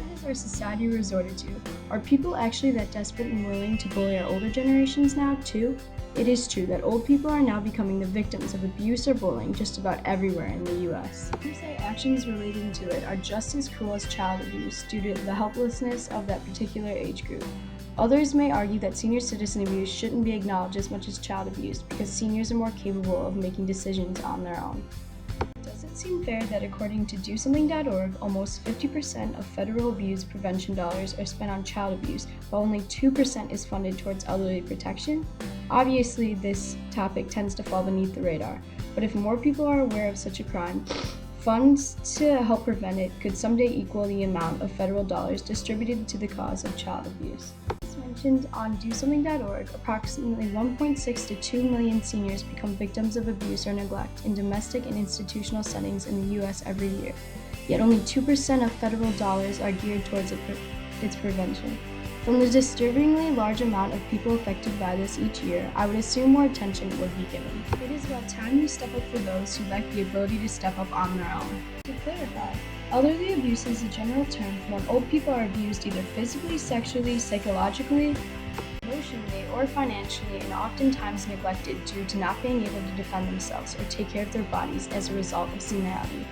What has our society resorted to? Are people actually that desperate and willing to bully our older generations now, too? It is true that old people are now becoming the victims of abuse or bullying just about everywhere in the US. PSA actions relating to it are just as cruel as child abuse due to the helplessness of that particular age group. Others may argue that senior citizen abuse shouldn't be acknowledged as much as child abuse because seniors are more capable of making decisions on their own. Does it seem fair that according to DoSomething.org, almost 50% of federal abuse prevention dollars are spent on child abuse, while only 2% is funded towards elderly protection? Obviously, this topic tends to fall beneath the radar, but if more people are aware of such a crime, funds to help prevent it could someday equal the amount of federal dollars distributed to the cause of child abuse. As mentioned on DoSomething.org, approximately 1.6 to 2 million seniors become victims of abuse or neglect in domestic and institutional settings in the U.S. every year, yet only 2% of federal dollars are geared towards its prevention. From the disturbingly large amount of people affected by this each year, I would assume more attention would be given. It is about time we step up for those who lack the ability to step up on their own. To clarify, elderly abuse is a general term for when old people are abused either physically, sexually, psychologically, emotionally, or financially, and oftentimes neglected due to not being able to defend themselves or take care of their bodies as a result of senility.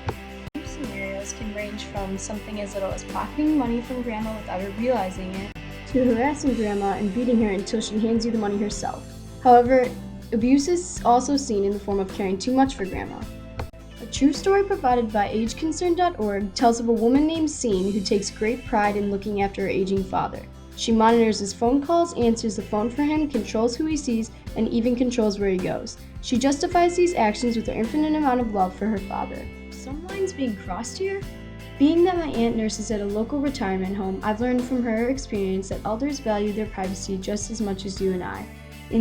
Abuse scenarios can range from something as little as pocketing money from grandma without her realizing it, to harassing grandma and beating her until she hands you the money herself. However, abuse is also seen in the form of caring too much for grandma. A true story provided by AgeConcern.org tells of a woman named Scene who takes great pride in looking after her aging father. She monitors his phone calls, answers the phone for him, controls who he sees, and even controls where he goes. She justifies these actions with her infinite amount of love for her father. Some lines being crossed here? Being that my aunt nurses at a local retirement home, I've learned from her experience that elders value their privacy just as much as you and I.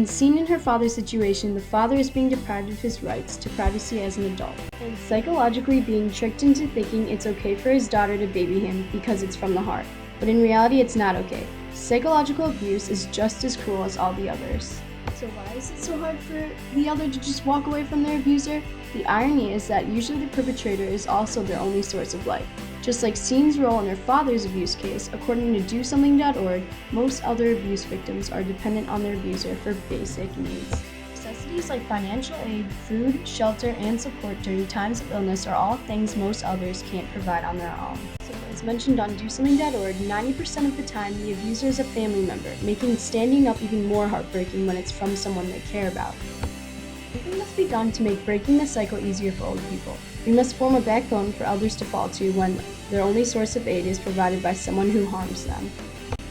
Seen in her father's situation, the father is being deprived of his rights to privacy as an adult, and psychologically being tricked into thinking it's okay for his daughter to baby him because it's from the heart. But in reality, it's not okay. Psychological abuse is just as cruel as all the others. So why is it so hard for the elder to just walk away from their abuser? The irony is that usually the perpetrator is also their only source of life. Just like Scene's role in her father's abuse case, according to DoSomething.org, most other abuse victims are dependent on their abuser for basic needs. Necessities like financial aid, food, shelter, and support during times of illness are all things most others can't provide on their own. So as mentioned on DoSomething.org, 90% of the time the abuser is a family member, making standing up even more heartbreaking when it's from someone they care about. Something must be done to make breaking the cycle easier for old people. We must form a backbone for elders to fall to when their only source of aid is provided by someone who harms them.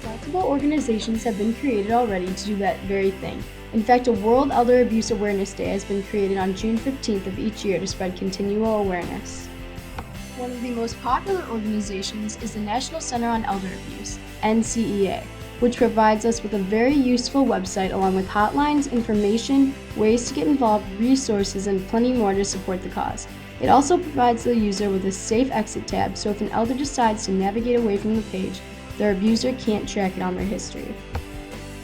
Multiple organizations have been created already to do that very thing. In fact, a World Elder Abuse Awareness Day has been created on June 15th of each year to spread continual awareness. One of the most popular organizations is the National Center on Elder Abuse, NCEA, which provides us with a very useful website along with hotlines, information, ways to get involved, resources, and plenty more to support the cause. It also provides the user with a safe exit tab, so if an elder decides to navigate away from the page, their abuser can't track it on their history.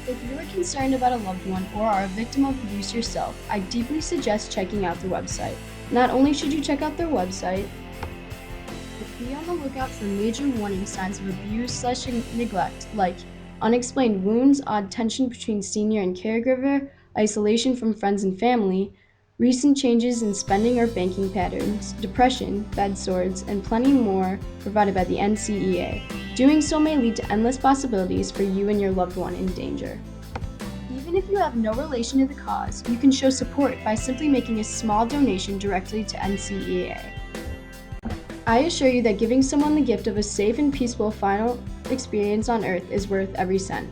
If you are concerned about a loved one or are a victim of abuse yourself, I deeply suggest checking out their website. Not only should you check out their website, but be on the lookout for major warning signs of abuse/neglect, like unexplained wounds, odd tension between senior and caregiver, isolation from friends and family, recent changes in spending or banking patterns, depression, bed sores, and plenty more provided by the NCEA. Doing so may lead to endless possibilities for you and your loved one in danger. Even if you have no relation to the cause, you can show support by simply making a small donation directly to NCEA. I assure you that giving someone the gift of a safe and peaceful final experience on Earth is worth every cent.